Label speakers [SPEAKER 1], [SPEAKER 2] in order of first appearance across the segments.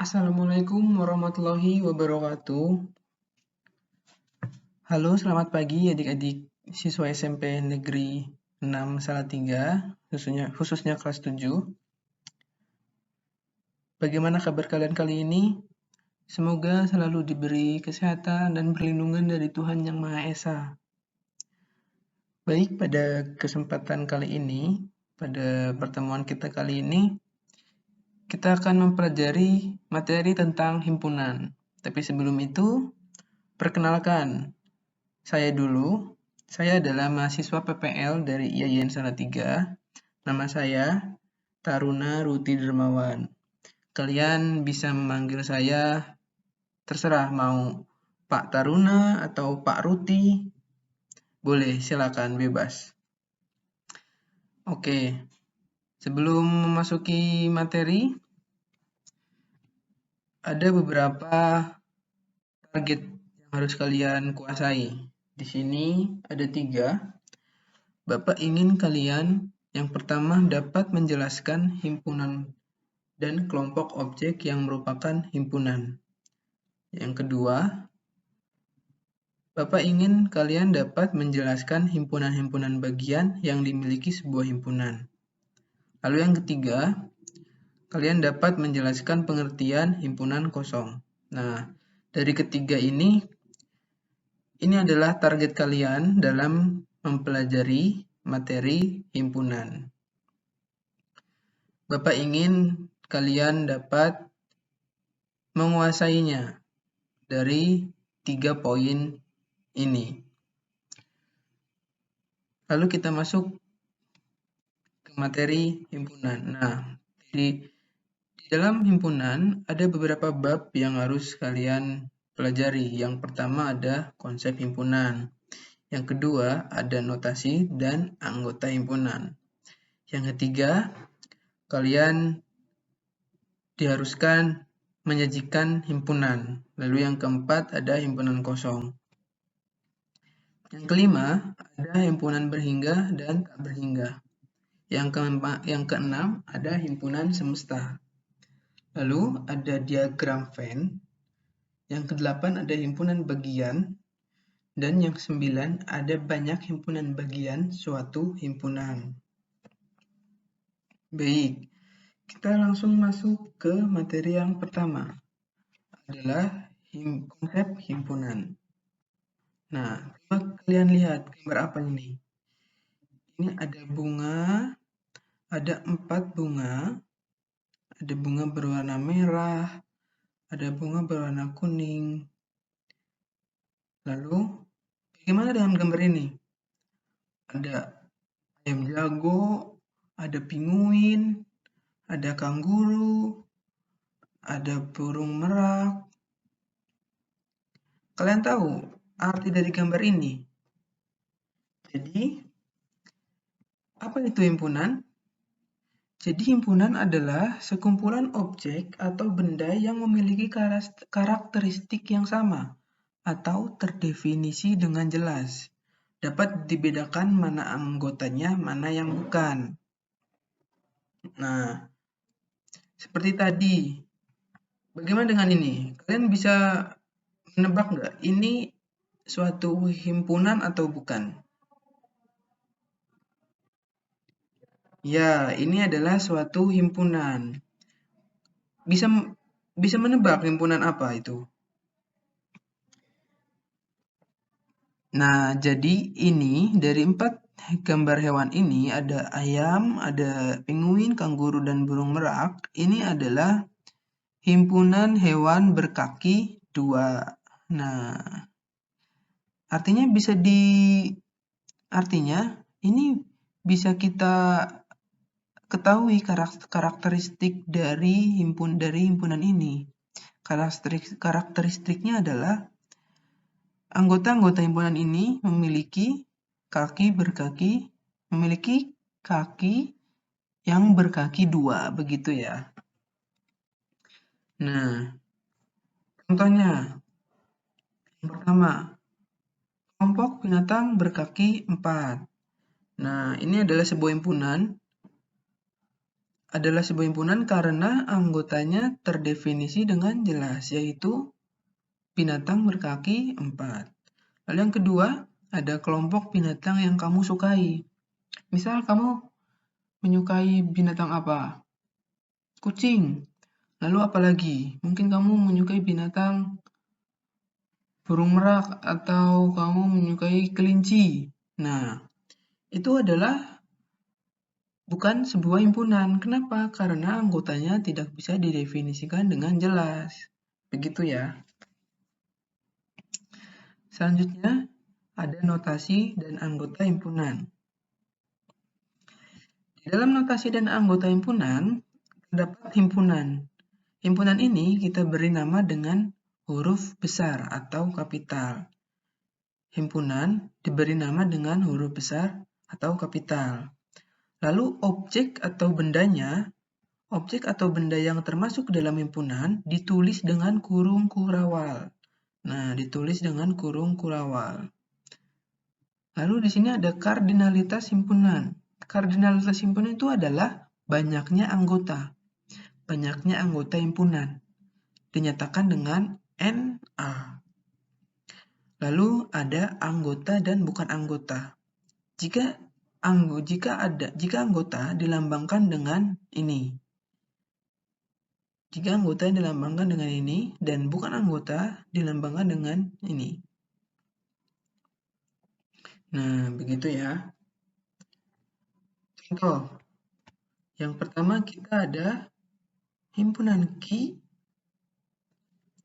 [SPEAKER 1] Assalamualaikum warahmatullahi wabarakatuh. Halo, selamat pagi adik-adik siswa SMP Negeri 6 Salatiga, khususnya kelas 7. Bagaimana kabar kalian kali ini? Semoga selalu diberi kesehatan dan perlindungan dari Tuhan Yang Maha Esa. Baik, pada kesempatan kali ini, pada pertemuan kita kali ini, kita akan mempelajari materi tentang himpunan. Tapi sebelum itu, perkenalkan, saya adalah mahasiswa PPL dari IAIN Salatiga. Nama saya Taruna Ruti Dermawan. Kalian bisa memanggil saya terserah mau Pak Taruna atau Pak Ruti. Boleh, silakan bebas. Oke, sebelum memasuki materi, ada beberapa target yang harus kalian kuasai. Di sini ada 3. Bapak ingin kalian yang pertama dapat menjelaskan himpunan dan kelompok objek yang merupakan himpunan. Yang kedua, Bapak ingin kalian dapat menjelaskan himpunan-himpunan bagian yang dimiliki sebuah himpunan. Lalu yang ketiga, kalian dapat menjelaskan pengertian himpunan kosong. Nah, dari ketiga ini adalah target kalian dalam mempelajari materi himpunan. Bapak ingin kalian dapat menguasainya dari 3 poin ini. Lalu kita masuk ke materi himpunan. Nah, di dalam himpunan ada beberapa bab yang harus kalian pelajari. Yang pertama ada konsep himpunan. Yang kedua ada notasi dan anggota himpunan. Yang ketiga, kalian diharuskan menyajikan himpunan. Lalu yang keempat ada himpunan kosong. Yang kelima ada himpunan berhingga dan tak berhingga. Yang keenam ada himpunan semesta. Lalu ada diagram Venn. Yang kedelapan ada himpunan bagian. Dan yang kesembilan ada banyak himpunan bagian suatu himpunan. Baik, kita langsung masuk ke materi yang pertama, adalah konsep himpunan. Nah, coba kalian lihat gambar apa ini? Ini ada bunga, ada 4 bunga, ada bunga berwarna merah, ada bunga berwarna kuning. Lalu, bagaimana dengan gambar ini? Ada ayam jago, ada pinguin, ada kanguru, ada burung merak. Kalian tahu arti dari gambar ini? Jadi, apa itu himpunan? Jadi himpunan adalah sekumpulan objek atau benda yang memiliki karakteristik yang sama atau terdefinisi dengan jelas. Dapat dibedakan mana anggotanya, mana yang bukan. Nah, seperti tadi. Bagaimana dengan ini? Kalian bisa menebak nggak? Ini suatu himpunan atau bukan? Ya, ini adalah suatu himpunan. Bisa menebak himpunan apa itu? Nah, jadi ini dari 4 gambar hewan ini ada ayam, ada pinguin, kanguru, dan burung merak. Ini adalah himpunan hewan berkaki 2. Nah, artinya ini bisa kita ketahui karakteristik dari himpunan ini. Karakteristiknya adalah anggota-anggota himpunan ini memiliki kaki yang berkaki 2, begitu ya. Nah, contohnya yang pertama, kelompok binatang berkaki 4. Nah, ini adalah sebuah himpunan adalah sebuah himpunan karena anggotanya terdefinisi dengan jelas, yaitu binatang berkaki 4. Lalu yang kedua, ada kelompok binatang yang kamu sukai. Misal kamu menyukai binatang apa? Kucing. Lalu apalagi? Mungkin kamu menyukai binatang burung merak atau kamu menyukai kelinci. Nah, itu adalah bukan sebuah himpunan. Kenapa? Karena anggotanya tidak bisa didefinisikan dengan jelas. Begitu ya. Selanjutnya, ada notasi dan anggota himpunan. Di dalam notasi dan anggota himpunan, terdapat himpunan. Himpunan ini kita beri nama dengan huruf besar atau kapital. Himpunan diberi nama dengan huruf besar atau kapital. Lalu objek atau benda yang termasuk dalam himpunan ditulis dengan kurung kurawal. Nah, ditulis dengan kurung kurawal. Lalu di sini ada kardinalitas himpunan. Kardinalitas himpunan itu adalah banyaknya anggota. Banyaknya anggota himpunan. Dinyatakan dengan NA. Lalu ada anggota dan bukan anggota. Jika anggota dilambangkan dengan ini. Jika anggota dilambangkan dengan ini dan bukan anggota dilambangkan dengan ini. Nah, begitu ya. Contoh. Yang pertama kita ada himpunan Ki.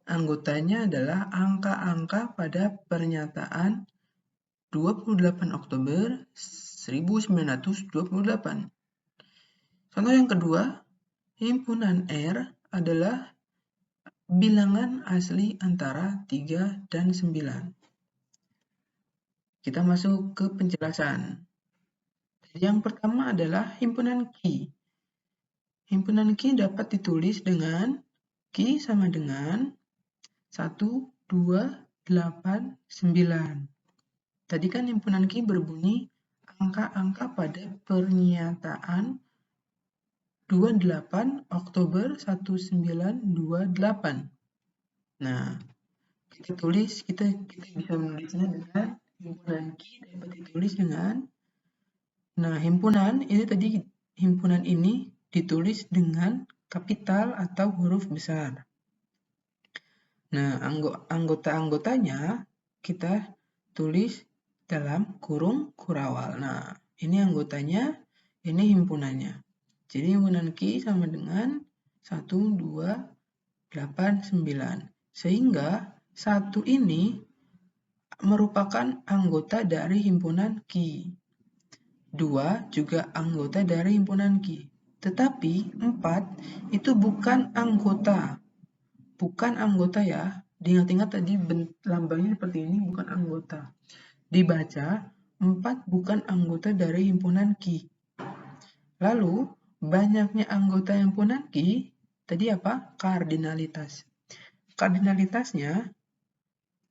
[SPEAKER 1] Anggotanya adalah angka-angka pada pernyataan 28 Oktober 1928. Contoh yang kedua, himpunan R adalah bilangan asli antara 3 dan 9. Kita masuk ke penjelasan. Yang pertama adalah himpunan Ki. Himpunan Ki dapat ditulis dengan Ki sama dengan 1, 2, 8, 9. Tadi kan himpunan Ki berbunyi angka-angka pada pernyataan 28 Oktober 1928. Nah, kita bisa menulisnya dengan himpunan Ki dapat ditulis dengan himpunan ini ditulis dengan kapital atau huruf besar. Nah, anggota-anggotanya kita tulis dalam kurung kurawal. Nah, ini anggotanya, ini himpunannya. Jadi himpunan Ki sama dengan 1, 2, 8, 9. Sehingga 1 ini merupakan anggota dari himpunan Ki. 2 juga anggota dari himpunan Ki. Tetapi 4 itu bukan anggota. Bukan anggota ya. Diingat-ingat tadi lambangnya seperti ini, bukan anggota. Dibaca 4 bukan anggota dari himpunan Ki. Lalu banyaknya anggota himpunan Ki tadi apa? Kardinalitas. Kardinalitasnya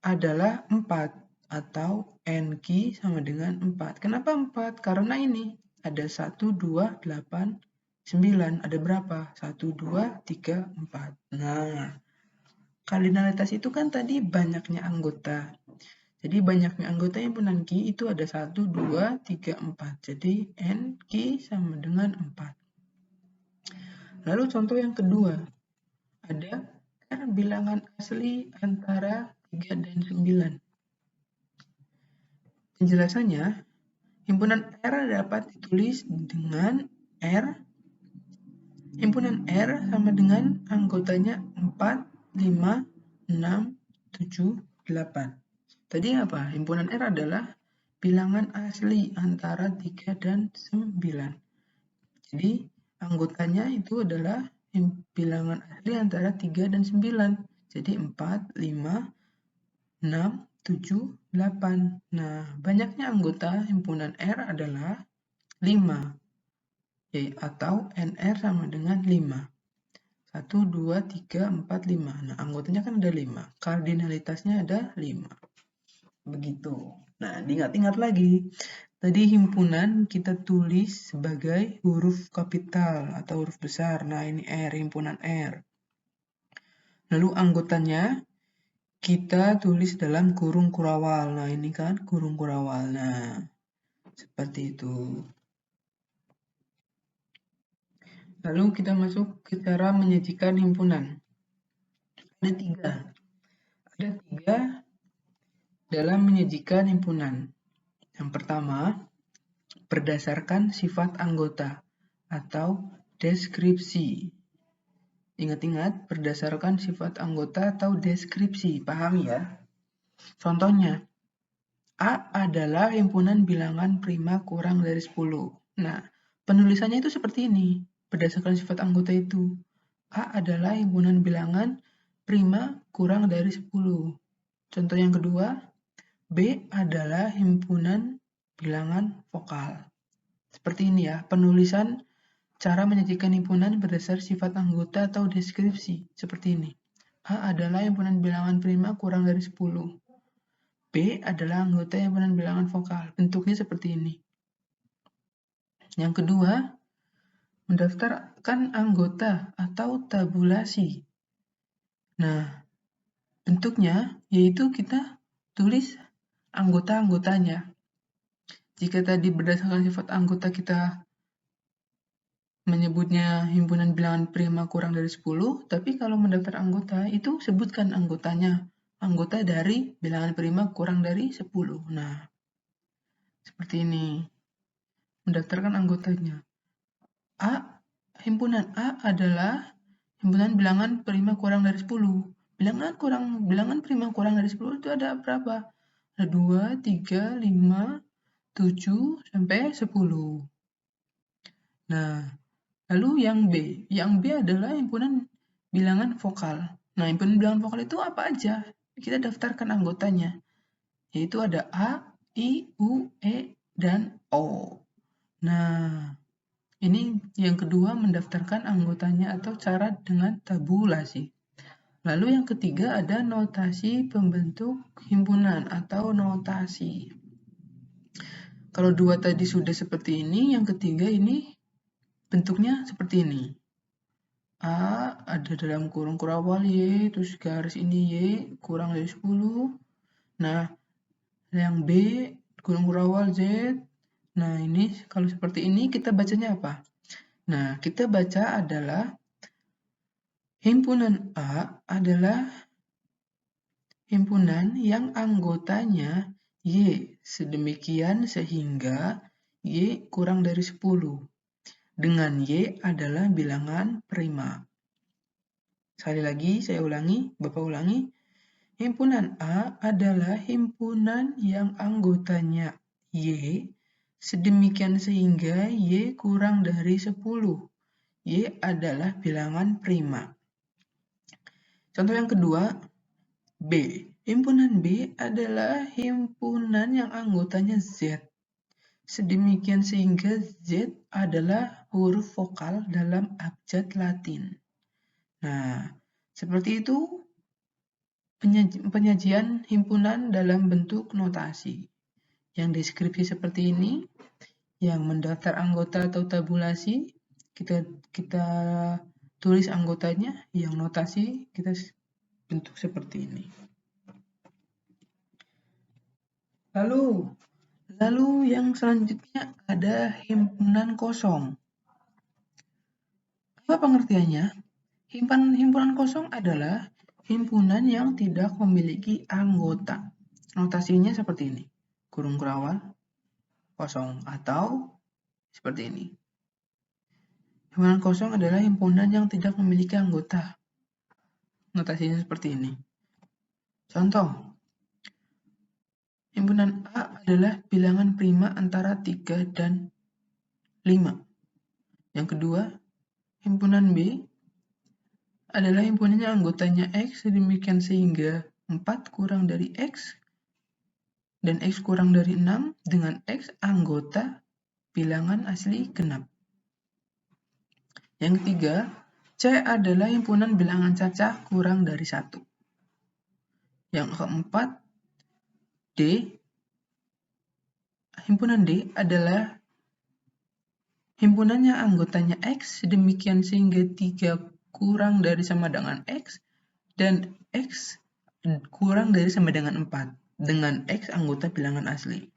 [SPEAKER 1] adalah 4 atau N Ki sama dengan 4. Kenapa 4? Karena ini ada 1, 2, 8, 9. Ada berapa? 1, 2, 3, 4. Nah, kardinalitas itu kan tadi banyaknya anggota. Jadi banyaknya anggota himpunan Ki itu ada 1, 2, 3, 4. Jadi N Ki sama dengan 4. Lalu contoh yang kedua. Ada R bilangan asli antara 3 dan 9. Penjelasannya, himpunan R dapat ditulis dengan R. Himpunan R sama dengan anggotanya 4, 5, 6, 7, 8. Tadi apa? Himpunan R adalah bilangan asli antara 3 dan 9. Jadi anggotanya itu adalah bilangan asli antara 3 dan 9. Jadi 4, 5, 6, 7, 8. Nah, banyaknya anggota himpunan R adalah 5. Atau NR sama dengan 5. 1, 2, 3, 4, 5. Nah, anggotanya kan ada 5. Kardinalitasnya ada 5. Begitu. Nah, diingat-ingat lagi. Tadi himpunan kita tulis sebagai huruf kapital atau huruf besar. Nah, ini R, himpunan R. Lalu anggotanya kita tulis dalam kurung kurawal. Nah, ini kan kurung kurawal. Nah, seperti itu. Lalu kita masuk ke cara menyajikan himpunan. Ada tiga dalam menyajikan himpunan. Yang pertama, berdasarkan sifat anggota atau deskripsi. Ingat-ingat, berdasarkan sifat anggota atau deskripsi. Pahami ya? Contohnya, A adalah himpunan bilangan prima kurang dari 10. Nah, penulisannya itu seperti ini. Berdasarkan sifat anggota itu. A adalah himpunan bilangan prima kurang dari 10. Contoh yang kedua, B adalah himpunan bilangan vokal. Seperti ini ya, penulisan cara menyajikan himpunan berdasar sifat anggota atau deskripsi. Seperti ini. A adalah himpunan bilangan prima kurang dari 10. B adalah anggota himpunan bilangan vokal. Bentuknya seperti ini. Yang kedua, mendaftarkan anggota atau tabulasi. Nah, bentuknya yaitu kita tulis anggota-anggotanya. Jika tadi berdasarkan sifat anggota kita menyebutnya himpunan bilangan prima kurang dari 10, tapi kalau mendaftar anggota itu sebutkan anggotanya. Anggota dari bilangan prima kurang dari 10. Nah, seperti ini. Mendaftarkan anggotanya. Himpunan A adalah himpunan bilangan prima kurang dari 10. Bilangan prima kurang dari 10 itu ada berapa? Ada 2, 3, 5, 7, sampai 10. Nah, lalu yang B. Yang B adalah himpunan bilangan vokal. Nah, himpunan bilangan vokal itu apa aja? Kita daftarkan anggotanya. Yaitu ada A, I, U, E, dan O. Nah, ini yang kedua mendaftarkan anggotanya atau cara dengan tabulasi. Lalu yang ketiga ada notasi pembentuk himpunan atau notasi. Kalau dua tadi sudah seperti ini, yang ketiga ini bentuknya seperti ini. A ada dalam kurung kurawal Y, terus garis ini Y kurang dari 10. Nah, yang B kurung kurawal Z. Nah, ini kalau seperti ini kita bacanya apa? Nah, kita baca adalah himpunan A adalah himpunan yang anggotanya Y sedemikian sehingga Y kurang dari 10. Dengan Y adalah bilangan prima. Sekali lagi saya ulangi, Bapak ulangi. Himpunan A adalah himpunan yang anggotanya Y sedemikian sehingga Y kurang dari 10. Y adalah bilangan prima. Contoh yang kedua, B. Himpunan B adalah himpunan yang anggotanya Z. Sedemikian sehingga Z adalah huruf vokal dalam abjad Latin. Nah, seperti itu penyajian himpunan dalam bentuk notasi. Yang deskripsi seperti ini, yang mendaftar anggota atau tabulasi, kita tulis anggotanya, yang notasi kita bentuk seperti ini. Lalu yang selanjutnya ada himpunan kosong. Apa pengertiannya? Himpunan kosong adalah himpunan yang tidak memiliki anggota. Notasinya seperti ini. Kurung kurawal kosong atau seperti ini. Himpunan kosong adalah himpunan yang tidak memiliki anggota. Notasinya seperti ini. Contoh, himpunan A adalah bilangan prima antara 3 dan 5. Yang kedua, himpunan B adalah himpunan yang anggotanya X sedemikian sehingga 4 kurang dari X dan X kurang dari 6 dengan X anggota bilangan asli genap. Yang ketiga, C adalah himpunan bilangan cacah kurang dari 1. Yang keempat, D, himpunan D adalah himpunannya anggotanya X, demikian sehingga 3 kurang dari sama dengan X, dan X kurang dari sama dengan 4, dengan X anggota bilangan asli.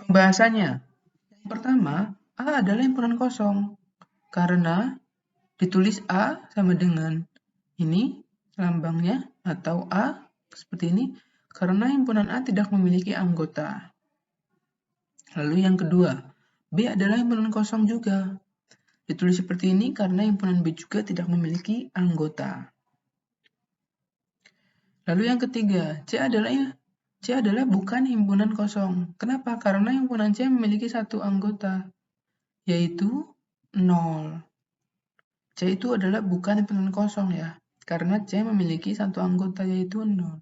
[SPEAKER 1] Pembahasannya, yang pertama, A adalah himpunan kosong, karena ditulis A sama dengan ini, lambangnya, atau A, seperti ini, karena himpunan A tidak memiliki anggota. Lalu yang kedua, B adalah himpunan kosong juga. Ditulis seperti ini karena himpunan B juga tidak memiliki anggota. Lalu yang ketiga, C adalah bukan himpunan kosong. Kenapa? Karena himpunan C memiliki satu anggota, yaitu 0. C itu adalah bukan himpunan kosong ya, karena C memiliki satu anggota yaitu 0.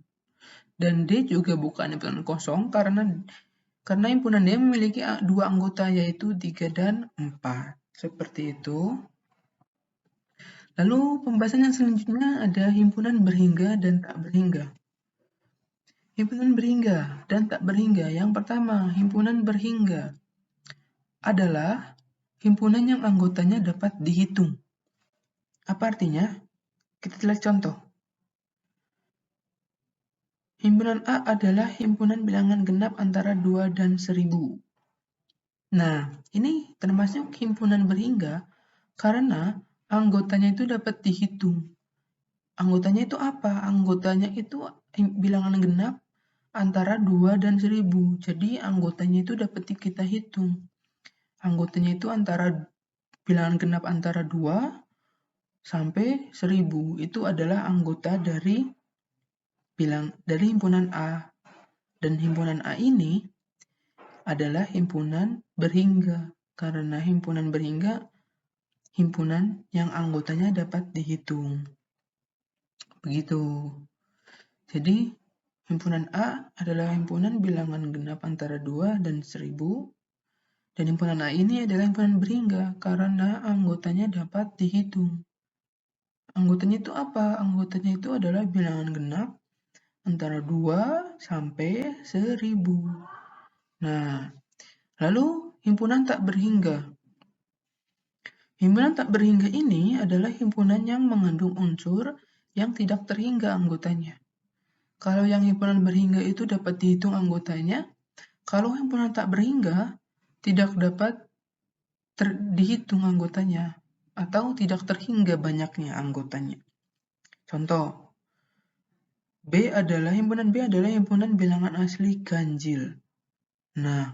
[SPEAKER 1] Dan D juga bukan himpunan kosong karena himpunan D memiliki dua anggota yaitu 3 dan 4. Seperti itu. Lalu pembahasan yang selanjutnya ada himpunan berhingga dan tak berhingga. Himpunan berhingga dan tak berhingga. Yang pertama, himpunan berhingga adalah himpunan yang anggotanya dapat dihitung. Apa artinya? Kita lihat contoh. Himpunan A adalah himpunan bilangan genap antara 2 dan 1000. Nah, ini termasuk himpunan berhingga karena anggotanya itu dapat dihitung. Anggotanya itu apa? Anggotanya itu bilangan genap antara 2 dan 1000. Jadi anggotanya itu dapat kita hitung. Anggotanya itu bilangan genap antara 2 sampai 1000. Itu adalah anggota dari himpunan A. Dan himpunan A ini adalah himpunan berhingga. Karena himpunan berhingga himpunan yang anggotanya dapat dihitung. Begitu. Jadi himpunan A adalah himpunan bilangan genap antara 2 dan 1000. Dan himpunan A ini adalah himpunan berhingga karena anggotanya dapat dihitung. Anggotanya itu apa? Anggotanya itu adalah bilangan genap antara 2 sampai 1000. Nah, lalu himpunan tak berhingga. Himpunan tak berhingga ini adalah himpunan yang mengandung unsur yang tidak terhingga anggotanya. Kalau yang himpunan berhingga itu dapat dihitung anggotanya, kalau himpunan tak berhingga tidak dapat dihitung anggotanya atau tidak terhingga banyaknya anggotanya. Contoh, himpunan B adalah himpunan bilangan asli ganjil. Nah,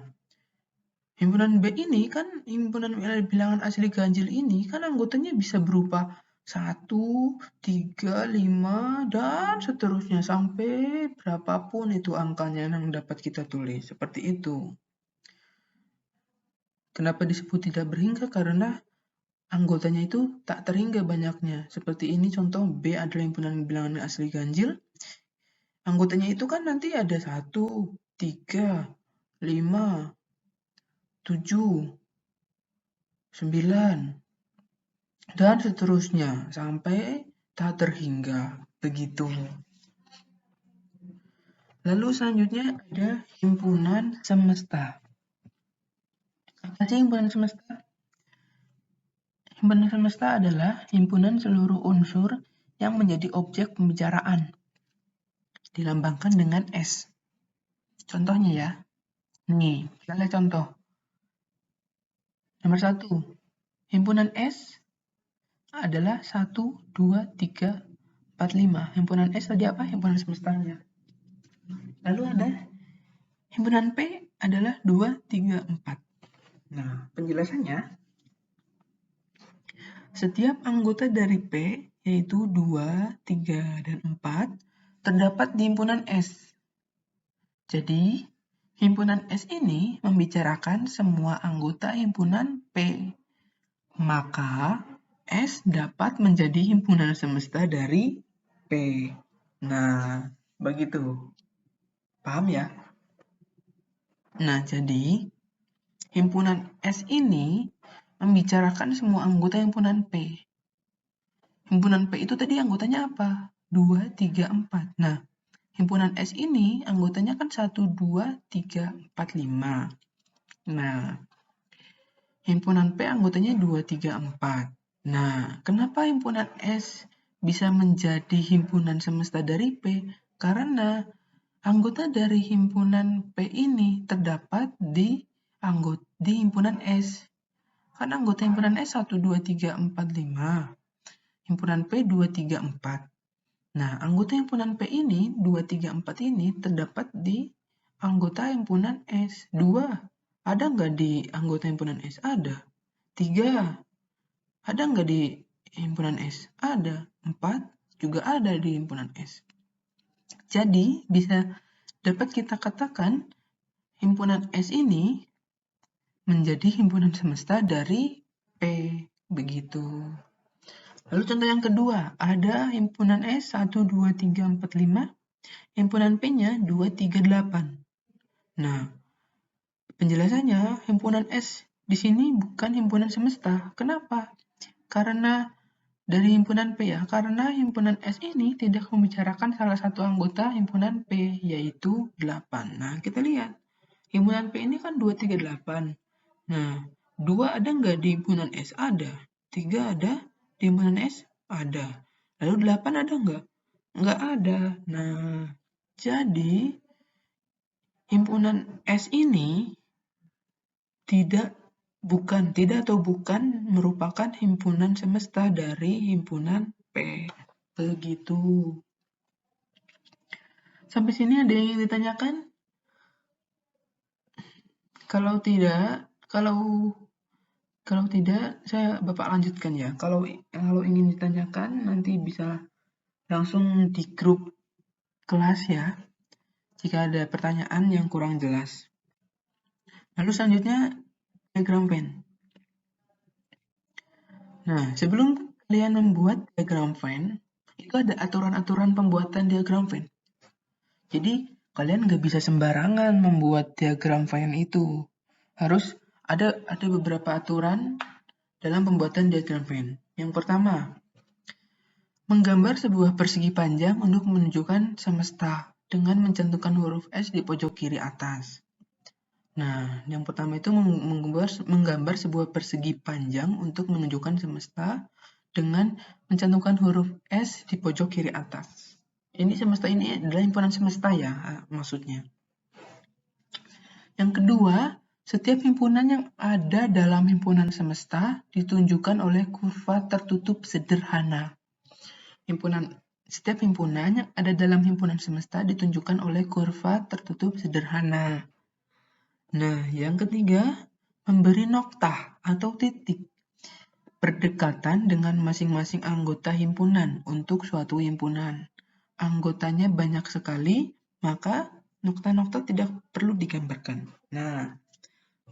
[SPEAKER 1] himpunan B ini kan himpunan bilangan asli ganjil ini kan anggotanya bisa berupa 1, 3, 5, dan seterusnya sampai berapapun itu angkanya yang dapat kita tulis. Seperti itu. Kenapa disebut tidak berhingga? Karena anggotanya itu tak terhingga banyaknya. Seperti ini contoh B adalah himpunan bilangan asli ganjil. Anggotanya itu kan nanti ada 1, 3, 5, 7, 9, dan seterusnya sampai tak terhingga. Begitu. Lalu selanjutnya ada himpunan semesta. Apa sih himpunan semesta? Himpunan semesta adalah himpunan seluruh unsur yang menjadi objek pembicaraan. Dilambangkan dengan S. Contohnya ya. Nih, kita lihat contoh. Nomor 1. Himpunan S adalah 1, 2, 3, 4, 5. Himpunan S tadi apa? Himpunan semestanya. Lalu ada himpunan P adalah 2, 3, 4. Nah, penjelasannya, setiap anggota dari P, yaitu 2, 3, dan 4, terdapat di himpunan S. Jadi, himpunan S ini membicarakan semua anggota himpunan P. Maka, S dapat menjadi himpunan semesta dari P. Nah, begitu. Paham ya? Nah, jadi himpunan S ini membicarakan semua anggota himpunan P. Himpunan P itu tadi anggotanya apa? 2, 3, 4. Nah, himpunan S ini anggotanya kan 1, 2, 3, 4, 5. Nah, himpunan P anggotanya 2, 3, 4. Nah, kenapa himpunan S bisa menjadi himpunan semesta dari P? Karena anggota dari himpunan P ini terdapat di himpunan S. Kan anggota himpunan S 1, 2, 3, 4, 5. Himpunan P 2, 3, 4. Nah, anggota himpunan P ini, 2, 3, 4 ini terdapat di anggota himpunan S. 2, ada nggak di anggota himpunan S? Ada. 3, ada nggak di himpunan S? Ada. 4, juga ada di himpunan S. Jadi, bisa dapat kita katakan himpunan S ini menjadi himpunan semesta dari P. Begitu. Lalu contoh yang kedua, ada himpunan S 1, 2, 3, 4, 5. Himpunan P-nya 2, 3, 8. Nah, penjelasannya himpunan S di sini bukan himpunan semesta. Kenapa? Karena dari himpunan P ya, karena himpunan S ini tidak membicarakan salah satu anggota himpunan P, yaitu 8. Nah, kita lihat. Himpunan P ini kan 2, 3, 8. Nah, 2 ada nggak di himpunan S? Ada. 3 ada di himpunan S? Ada. Lalu 8 ada nggak? Nggak ada. Nah, jadi himpunan S ini bukan merupakan himpunan semesta dari himpunan P. Begitu. Sampai sini ada yang ingin ditanyakan? Kalau tidak, saya Bapak lanjutkan ya. Kalau ingin ditanyakan, nanti bisa langsung di grup kelas ya, jika ada pertanyaan yang kurang jelas. Lalu selanjutnya, diagram Venn. Nah, sebelum kalian membuat diagram Venn, itu ada aturan-aturan pembuatan diagram Venn. Jadi, kalian nggak bisa sembarangan membuat diagram Venn itu. Harus ada beberapa aturan dalam pembuatan diagram Venn. Yang pertama, menggambar sebuah persegi panjang untuk menunjukkan semesta dengan mencantumkan huruf S di pojok kiri atas. Nah, yang pertama itu menggambar sebuah persegi panjang untuk menunjukkan semesta dengan mencantumkan huruf S di pojok kiri atas. Ini semesta ini adalah himpunan semesta ya, maksudnya. Yang kedua, setiap himpunan yang ada dalam himpunan semesta ditunjukkan oleh kurva tertutup sederhana. Setiap himpunan yang ada dalam himpunan semesta ditunjukkan oleh kurva tertutup sederhana. Nah, yang ketiga, memberi noktah atau titik berdekatan dengan masing-masing anggota himpunan untuk suatu himpunan. Anggotanya banyak sekali, maka nokta-nokta tidak perlu digambarkan. Nah,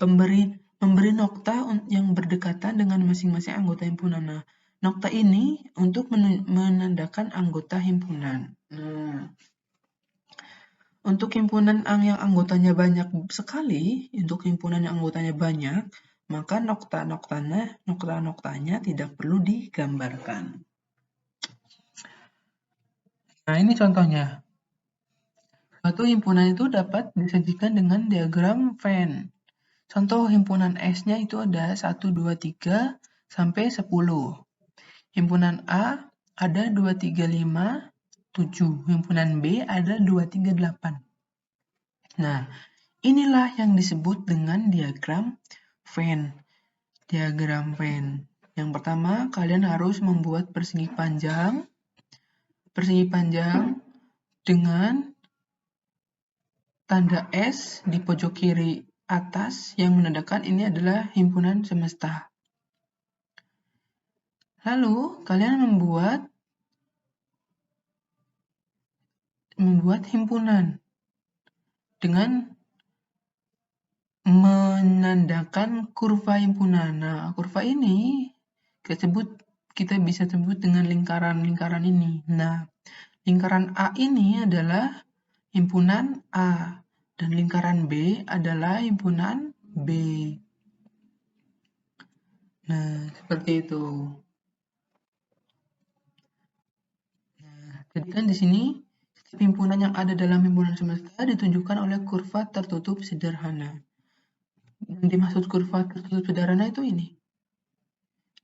[SPEAKER 1] memberi nokta yang berdekatan dengan masing-masing anggota himpunan. Nah, nokta ini untuk menandakan anggota himpunan. Nah, untuk himpunan yang anggotanya banyak sekali, maka nokta-noktanya tidak perlu digambarkan. Nah, ini contohnya. Suatu himpunan itu dapat disajikan dengan diagram Venn. Contoh himpunan S-nya itu ada 1, 2, 3, sampai 10. Himpunan A ada 2, 3, 5, 7. Himpunan B ada 2, 3, 8. Nah, inilah yang disebut dengan diagram Venn. Diagram Venn. Yang pertama, kalian harus membuat persegi panjang dengan tanda S di pojok kiri atas yang menandakan ini adalah himpunan semesta. Lalu, kalian membuat himpunan dengan menandakan kurva himpunan. Nah, kurva ini kita bisa sebut dengan lingkaran-lingkaran ini. Nah, lingkaran A ini adalah himpunan A dan lingkaran B adalah himpunan B. Nah, seperti itu. Nah, jadi kan di sini himpunan yang ada dalam himpunan semesta ditunjukkan oleh kurva tertutup sederhana. Yang dimaksud kurva tertutup sederhana itu ini.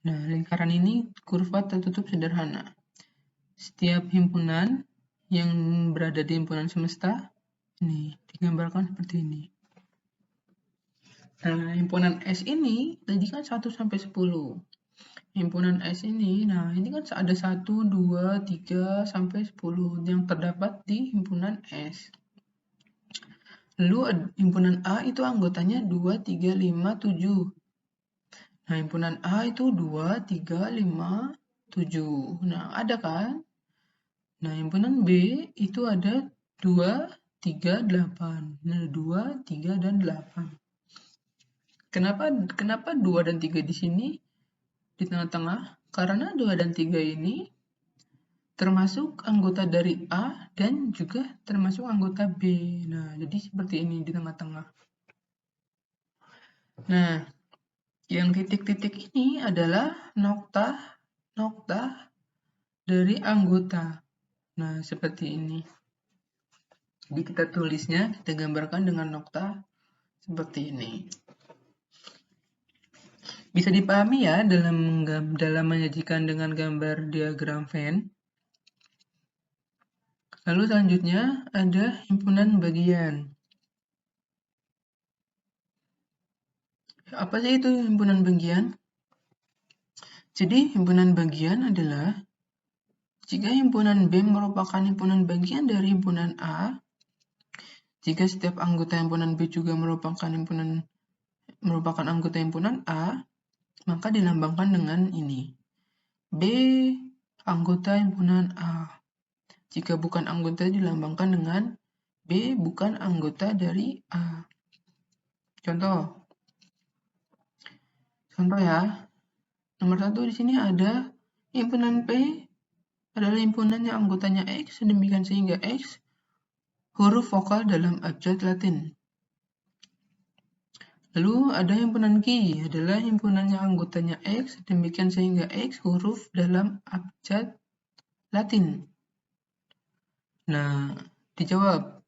[SPEAKER 1] Nah, lingkaran ini kurva tertutup sederhana. Setiap himpunan yang berada di himpunan semesta ini digambarkan seperti ini. Nah, himpunan S ini tadi kan 1 sampai 10. Himpunan S ini, nah ini kan ada 1, 2, 3, sampai 10 yang terdapat di himpunan S. Lalu himpunan A itu anggotanya 2, 3, 5, 7. Nah, himpunan A itu 2, 3, 5, 7. Nah, ada kan? Nah, himpunan B itu ada 2, 3, 8. Nah, 2, 3, dan 8. Kenapa 2 dan 3 di sini di tengah-tengah? Karena 2 dan 3 ini termasuk anggota dari A dan juga termasuk anggota B. Nah, jadi seperti ini di tengah-tengah. Nah, yang titik-titik ini adalah nokta dari anggota. Nah, seperti ini. Jadi kita tulisnya, kita gambarkan dengan nokta seperti ini. Bisa dipahami ya dalam menyajikan dengan gambar diagram Venn. Lalu selanjutnya ada himpunan bagian. Apa sih itu himpunan bagian? Jadi himpunan bagian adalah jika himpunan B merupakan himpunan bagian dari himpunan A, jika setiap anggota himpunan B juga merupakan anggota himpunan A, maka dilambangkan dengan ini. B anggota himpunan A. Jika bukan anggota dilambangkan dengan B bukan anggota dari A. Contoh ya. Nomor 1 di sini ada himpunan P adalah himpunan yang anggotanya X, demikian sehingga X huruf vokal dalam abjad Latin. Lalu ada himpunan Q adalah himpunan yang anggotanya X, demikian sehingga X huruf dalam abjad Latin. Nah, dijawab.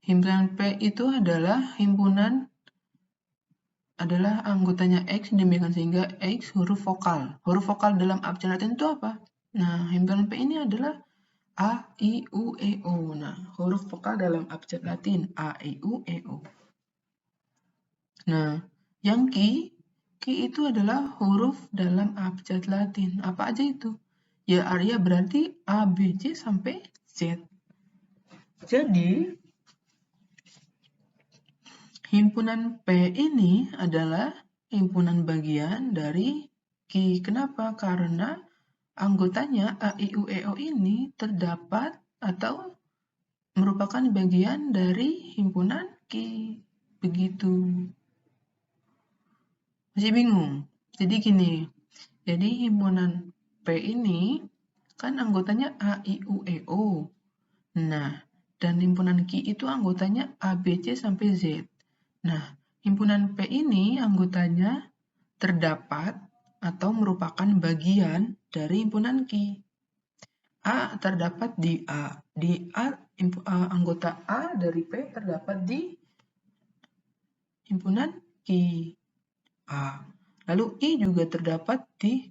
[SPEAKER 1] Himpunan P itu adalah anggotanya X, demikian sehingga X huruf vokal. Huruf vokal dalam abjad Latin itu apa? Nah, himpunan P ini adalah A, I, U, E, O. Nah, huruf vokal dalam abjad Latin A, I, U, E, O. Nah, yang Q itu adalah huruf dalam abjad Latin. Apa aja itu? Ya, Arya berarti A, B, C, sampai Z. Jadi, himpunan P ini adalah himpunan bagian dari Q. Kenapa? Karena anggotanya A, I, U, E, O ini terdapat atau merupakan bagian dari himpunan Q. Begitu. Masih bingung? Jadi gini, jadi himpunan P ini kan anggotanya A, I, U, E, O. Nah, dan himpunan Q itu anggotanya A, B, C, sampai Z. Nah, himpunan P ini anggotanya terdapat atau merupakan bagian dari himpunan Q. A terdapat di A. Anggota A dari P terdapat di himpunan Q. A. Lalu I juga terdapat di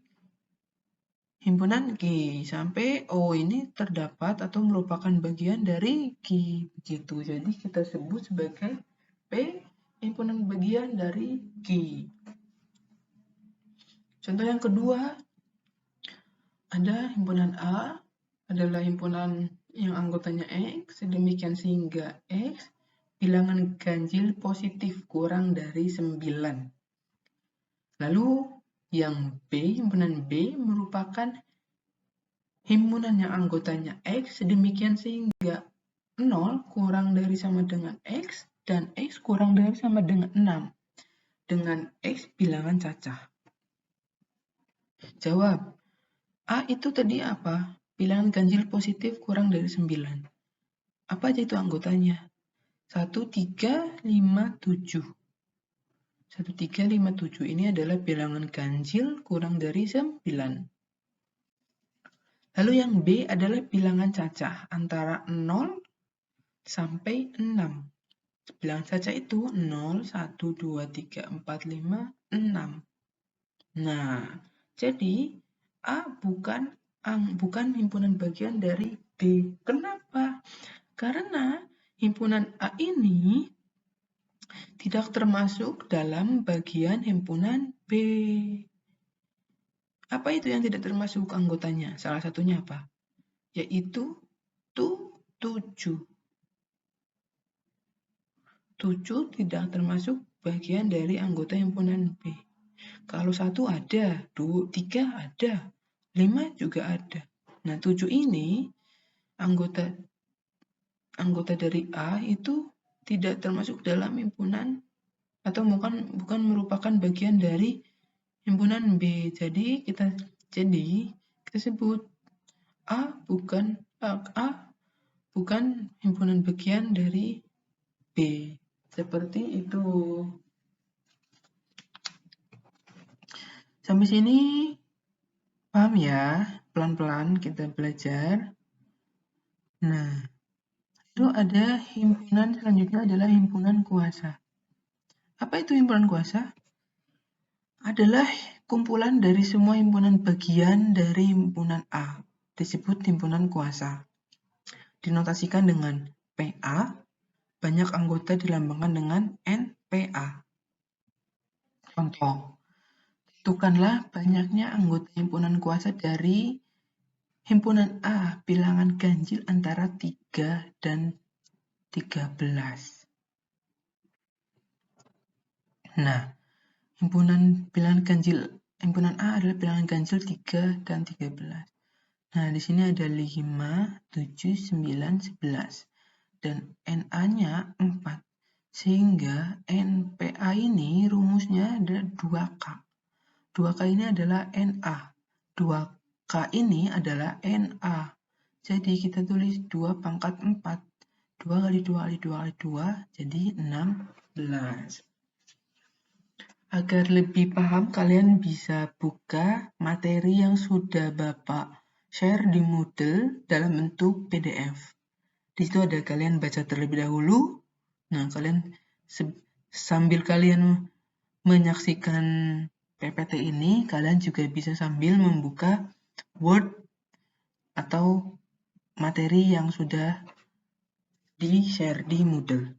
[SPEAKER 1] himpunan Q. Sampai O ini terdapat atau merupakan bagian dari Q. Begitu. Jadi kita sebut sebagai P himpunan bagian dari Q. Contoh yang kedua, ada himpunan A adalah himpunan yang anggotanya X, demikian sehingga X bilangan ganjil positif kurang dari 9. Lalu yang B, himpunan B merupakan himpunan yang anggotanya X, demikian sehingga 0 kurang dari sama dengan X dan X kurang dari sama dengan 6 dengan X bilangan cacah. Jawab. A itu tadi apa? Bilangan ganjil positif kurang dari 9. Apa aja itu anggotanya? 1, 3, 5, 7. 1, 3, 5, 7 ini adalah bilangan ganjil kurang dari 9. Lalu yang B adalah bilangan cacah antara 0 sampai 6. Bilang saja itu 0, 1, 2, 3, 4, 5, 6. Nah, jadi A bukan himpunan bagian dari B. Kenapa? Karena himpunan A ini tidak termasuk dalam bagian himpunan B. Apa itu yang tidak termasuk anggotanya? Salah satunya apa? Yaitu 7. 7 tidak termasuk bagian dari anggota himpunan B. Kalau 1 ada, 2, 3 ada, 5 juga ada. Nah, 7 ini anggota dari A itu tidak termasuk dalam himpunan atau bukan merupakan bagian dari himpunan B. Jadi kita sebut A bukan himpunan bagian dari B. Seperti itu. Sampai sini paham ya? Pelan-pelan kita belajar. Nah, lalu ada himpunan selanjutnya adalah himpunan kuasa. Apa itu himpunan kuasa? Adalah kumpulan dari semua himpunan bagian dari himpunan A. Disebut himpunan kuasa. Dinotasikan dengan PA, banyak anggota dilambangkan dengan NPA. Contoh, tentukanlah banyaknya anggota himpunan kuasa dari himpunan A, bilangan ganjil antara 3 dan 13. Nah, himpunan A adalah bilangan ganjil 3 dan 13. Nah, di sini ada 5, 7, 9, 11. Dan NA-nya 4. Sehingga NPA ini rumusnya adalah 2K. 2K ini adalah NA. 2K ini adalah NA. Jadi kita tulis 2 pangkat 4. 2 kali 2 kali 2 kali 2, jadi 16. Agar lebih paham, kalian bisa buka materi yang sudah Bapak share di Moodle dalam bentuk PDF. Di situ ada kalian baca terlebih dahulu. Nah, kalian sambil kalian menyaksikan PPT ini, kalian juga bisa sambil membuka Word atau materi yang sudah di-share di Moodle.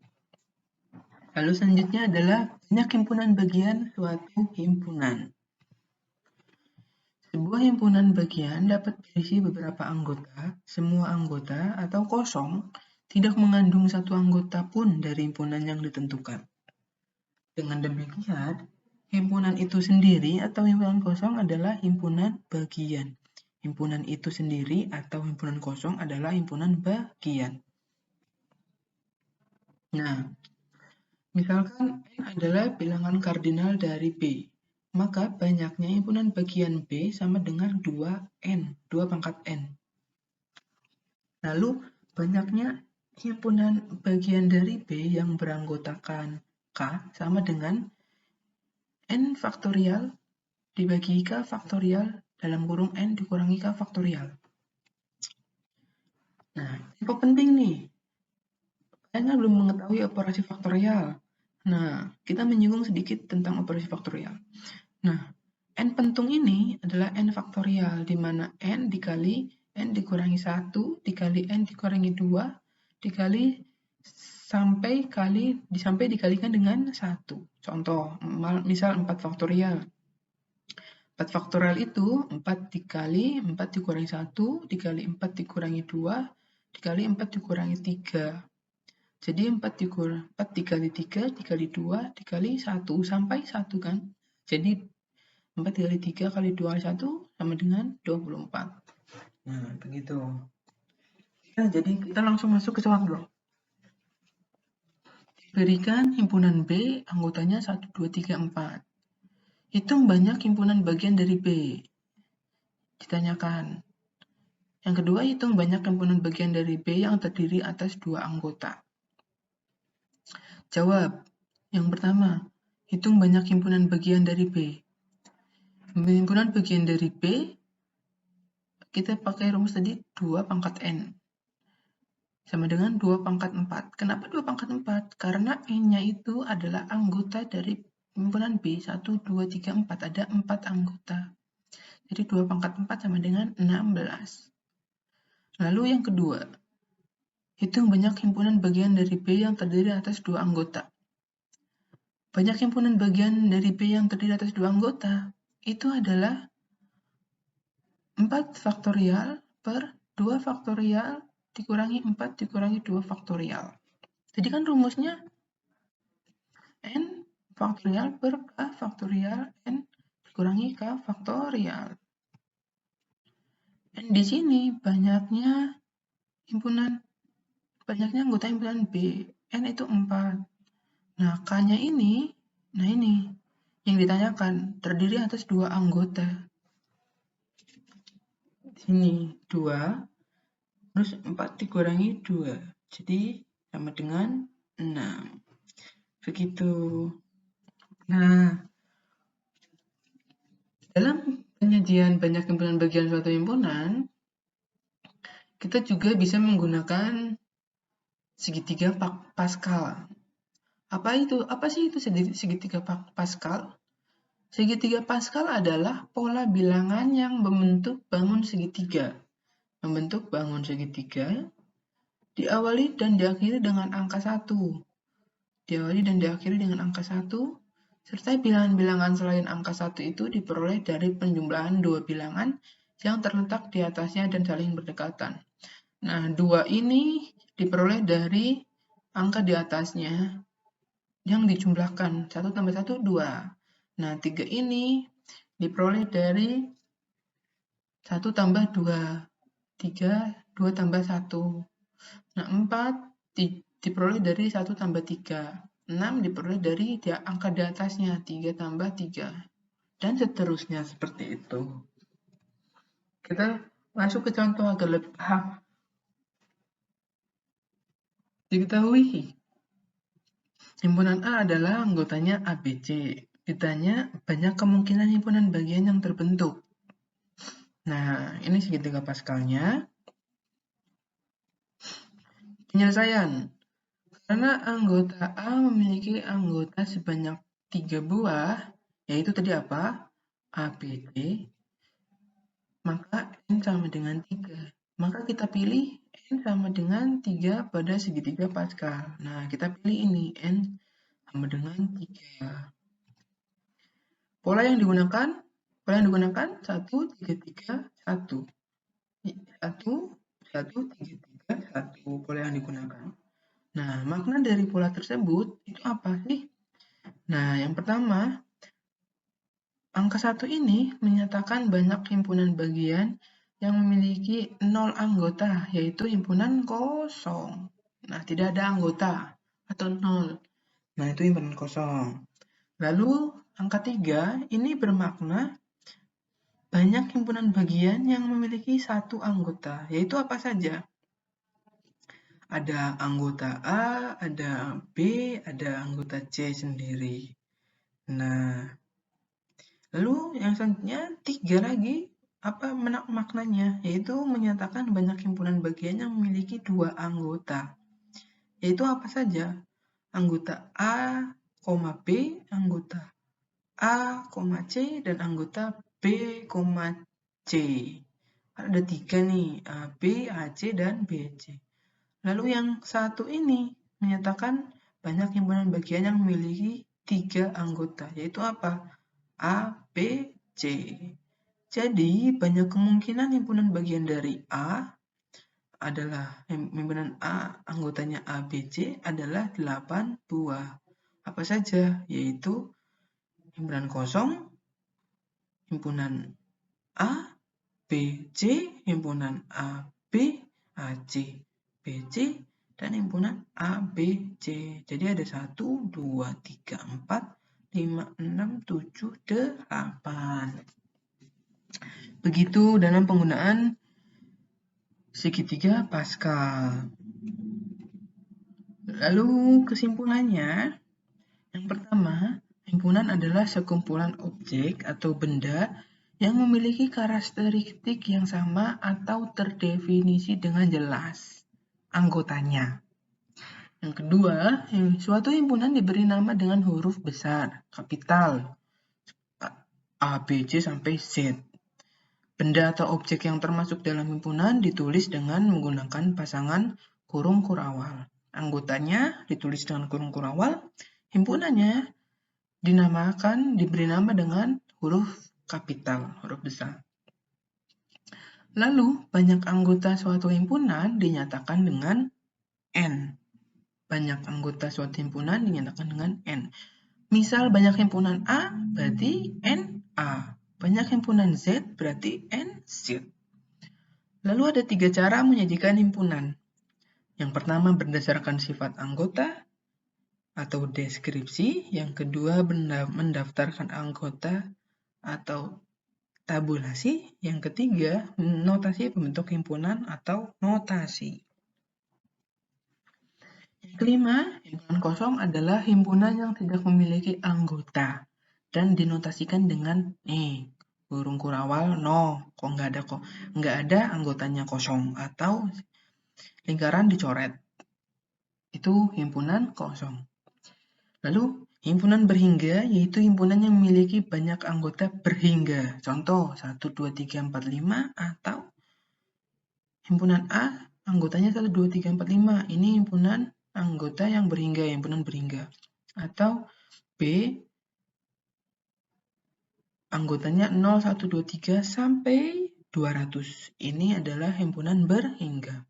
[SPEAKER 1] Lalu selanjutnya adalah banyak himpunan bagian suatu himpunan. Sebuah himpunan bagian dapat berisi beberapa anggota, semua anggota, atau kosong, tidak mengandung satu anggota pun dari himpunan yang ditentukan. Dengan demikian, himpunan itu sendiri atau himpunan kosong adalah himpunan bagian. Himpunan itu sendiri atau himpunan kosong adalah himpunan bagian. Nah, misalkan N adalah bilangan kardinal dari B, maka banyaknya himpunan bagian B sama dengan 2N, 2 pangkat N. Lalu, banyaknya himpunan bagian dari B yang beranggotakan K sama dengan N faktorial dibagi K faktorial dalam kurung N dikurangi K faktorial. Nah, info penting nih. Kalian belum mengetahui operasi faktorial. Nah, kita menyinggung sedikit tentang operasi faktorial. Nah, N pentung ini adalah N faktorial, di mana N dikali N dikurangi 1, dikali N dikurangi 2, dikali sampai dikalikan dengan 1. Contoh, misal 4 faktorial. 4 faktorial itu 4 dikali 4 dikurangi 1, dikali 4 dikurangi 2, dikali 4 dikurangi 3. Jadi 4 dikali 3, dikali 2, dikali 1, sampai 1 kan. Jadi 4 dikali 3 kali 2 kali 1 sama dengan 24. Nah, begitu. Nah, jadi kita langsung masuk ke contoh. Berikan himpunan B, anggotanya 1, 2, 3, 4. Hitung banyak himpunan bagian dari B. Ditanyakan. Yang kedua, hitung banyak himpunan bagian dari B yang terdiri atas 2 anggota. Jawab. Yang pertama, hitung banyak himpunan bagian dari B. Himpunan bagian dari B, kita pakai rumus tadi 2 pangkat N. sama dengan 2 pangkat 4. Kenapa 2 pangkat 4? Karena N-nya itu adalah anggota dari himpunan B. 1, 2, 3, 4. Ada 4 anggota. Jadi 2 pangkat 4 sama dengan 16. Lalu yang kedua, hitung banyak himpunan bagian dari B yang terdiri atas 2 anggota. Banyak himpunan bagian dari B yang terdiri atas 2 anggota itu adalah 4 faktorial per 2 faktorial dikurangi 4 dikurangi 2 faktorial. Jadi kan rumusnya N faktorial per K faktorial N dikurangi K faktorial. Dan di sini banyaknya anggota himpunan B. N itu 4. Nah, K-nya ini, yang ditanyakan, terdiri atas 2 anggota. Di sini 2, terus 4 dikurangi 2. Jadi sama dengan 6. Begitu. Nah, dalam penyajian banyak himpunan bagian suatu himpunan, kita juga bisa menggunakan segitiga Pascal. Apa sih itu segitiga Pascal? Segitiga Pascal adalah pola bilangan yang membentuk bangun segitiga. Membentuk bangun segitiga diawali dan diakhiri dengan angka 1. Diawali dan diakhiri dengan angka 1, serta bilangan-bilangan selain angka 1 itu diperoleh dari penjumlahan 2 bilangan yang terletak di atasnya dan saling berdekatan. Nah, 2 ini diperoleh dari angka di atasnya yang dijumlahkan. 1 tambah 1, 2. Nah, 3 ini diperoleh dari 1 tambah 2. 3, 2 tambah 1. Nah, 4 diperoleh dari 1 tambah 3. 6 diperoleh dari angka di atasnya, 3 tambah 3. Dan seterusnya seperti itu. Kita masuk ke contoh agar lebih paham. Diketahui himpunan A adalah anggotanya ABC. Ditanya banyak kemungkinan himpunan bagian yang terbentuk. Nah, ini segitiga Pascalnya. Penyelesaian. Karena anggota A memiliki anggota sebanyak 3 buah, yaitu tadi apa? ABC, maka N sama dengan 3. Maka kita pilih N sama dengan 3 pada segitiga Pascal. Nah, kita pilih ini, N sama dengan 3. Pola yang digunakan 1, 3, 3, 1. 1, 1, 3, 3, 1. Pola yang digunakan. Nah, makna dari pola tersebut itu apa sih? Nah, yang pertama, angka 1 ini menyatakan banyak himpunan bagian yang memiliki 0 anggota, yaitu himpunan kosong. Nah, tidak ada anggota atau 0. Nah, itu himpunan kosong. Lalu, angka 3 ini bermakna banyak himpunan bagian yang memiliki 1 anggota, yaitu apa saja? Ada anggota A, ada B, ada anggota C sendiri. Nah, lalu yang selanjutnya 3 lagi, apa maknanya? Yaitu menyatakan banyak himpunan bagian yang memiliki 2 anggota. Yaitu apa saja? Anggota A, B, anggota A, C, dan anggota B, C. Ada 3 nih, A, B, AC, dan BC. Lalu yang satu ini menyatakan banyak himpunan bagian yang memiliki 3 anggota, yaitu apa? A, B, C. Jadi, banyak kemungkinan himpunan bagian dari A adalah himpunan A, anggotanya A, B, C adalah 8 buah. Apa saja? Yaitu himpunan kosong, himpunan A, B, C, himpunan A, B, A, C, B, C, dan himpunan A, B, C. Jadi ada 1, 2, 3, 4, 5, 6, 7, 8. Begitu dalam penggunaan segitiga Pascal. Lalu kesimpulannya, yang pertama, himpunan adalah sekumpulan objek atau benda yang memiliki karakteristik yang sama atau terdefinisi dengan jelas. anggotanya. Yang kedua, suatu himpunan diberi nama dengan huruf besar, kapital, A, B, C, sampai Z. Benda atau objek yang termasuk dalam himpunan ditulis dengan menggunakan pasangan kurung kurawal. Anggotanya ditulis dengan kurung kurawal, himpunannya diberi nama dengan huruf kapital, huruf besar. Lalu, banyak anggota suatu himpunan dinyatakan dengan N. Banyak anggota suatu himpunan dinyatakan dengan N. Misal banyak himpunan A berarti NA. Banyak himpunan Z berarti NZ. Lalu ada 3 cara menyajikan himpunan. Yang pertama berdasarkan sifat anggota atau deskripsi. Yang kedua mendaftarkan anggota atau tabulasi. Yang ketiga notasi pembentuk himpunan atau notasi. Yang kelima, himpunan kosong adalah himpunan yang tidak memiliki anggota dan dinotasikan dengan kurung kurawal no, kok nggak ada anggotanya kosong atau lingkaran dicoret. Itu himpunan kosong. Lalu himpunan berhingga yaitu himpunan yang memiliki banyak anggota berhingga. Contoh 1, 2, 3, 4, 5 atau himpunan A anggotanya 1, 2, 3, 4, 5. Ini himpunan anggota yang berhingga, himpunan berhingga. Atau B, anggotanya 0, 1, 2, 3, sampai 200. Ini adalah himpunan berhingga.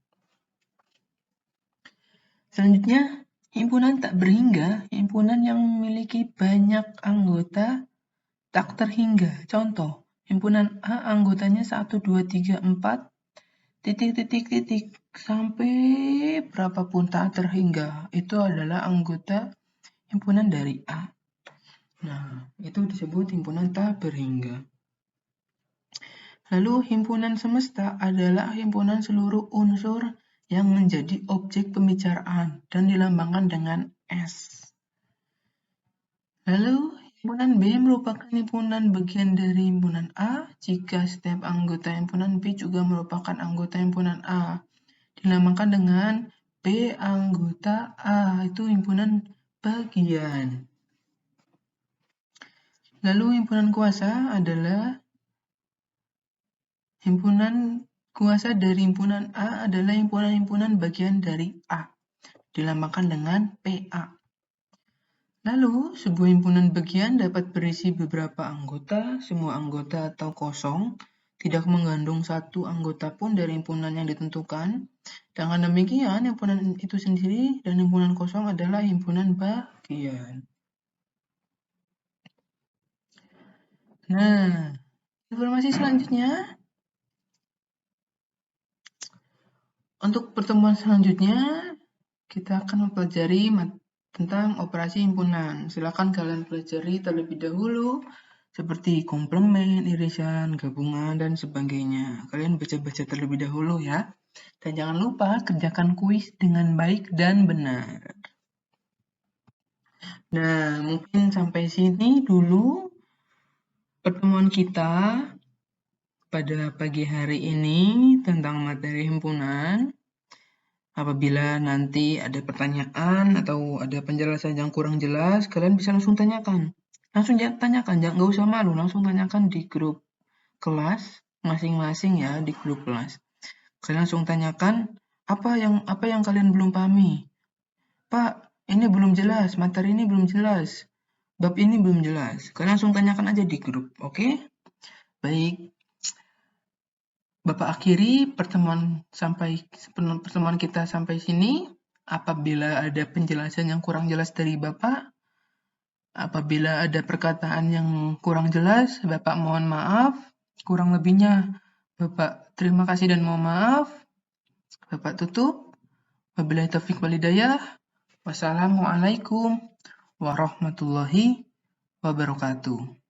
[SPEAKER 1] Selanjutnya, himpunan tak berhingga, himpunan yang memiliki banyak anggota tak terhingga. Contoh, himpunan A anggotanya 1, 2, 3, 4, titik, sampai berapapun tak terhingga. Itu adalah anggota himpunan dari A. Nah, itu disebut himpunan tak berhingga. Lalu himpunan semesta adalah himpunan seluruh unsur yang menjadi objek pembicaraan dan dilambangkan dengan S. Lalu himpunan B merupakan himpunan bagian dari himpunan A jika setiap anggota himpunan B juga merupakan anggota himpunan A. Dinamakan dengan B anggota A, itu himpunan bagian. Lalu himpunan kuasa adalah himpunan kuasa dari himpunan A adalah himpunan-himpunan bagian dari A. Dilambangkan dengan PA. Lalu, sebuah himpunan bagian dapat berisi beberapa anggota, semua anggota atau kosong, tidak mengandung satu anggota pun dari himpunan yang ditentukan. Dengan demikian, himpunan itu sendiri dan himpunan kosong adalah himpunan bagian. Nah, informasi selanjutnya. Untuk pertemuan selanjutnya, kita akan mempelajari tentang operasi himpunan. Silakan kalian pelajari terlebih dahulu seperti komplement, irisan, gabungan, dan sebagainya. Kalian baca-baca terlebih dahulu ya. Dan jangan lupa kerjakan kuis dengan baik dan benar. Nah, mungkin sampai sini dulu pertemuan kita pada pagi hari ini tentang materi himpunan. Apabila nanti ada pertanyaan atau ada penjelasan yang kurang jelas, kalian bisa langsung tanyakan. Langsung tanyakan, nggak usah malu, langsung tanyakan di grup kelas masing-masing ya, di grup kelas. Kalian langsung tanyakan apa yang kalian belum pahami. Pak, ini belum jelas, materi ini belum jelas, bab ini belum jelas. Kalian langsung tanyakan aja di grup, oke? Baik. Bapak akhiri pertemuan kita sampai sini. Apabila ada penjelasan yang kurang jelas dari Bapak, apabila ada perkataan yang kurang jelas, Bapak mohon maaf. Kurang lebihnya, Bapak terima kasih dan mohon maaf. Bapak tutup. Wabillahi taufiq wal hidayah. Wassalamualaikum warahmatullahi wabarakatuh.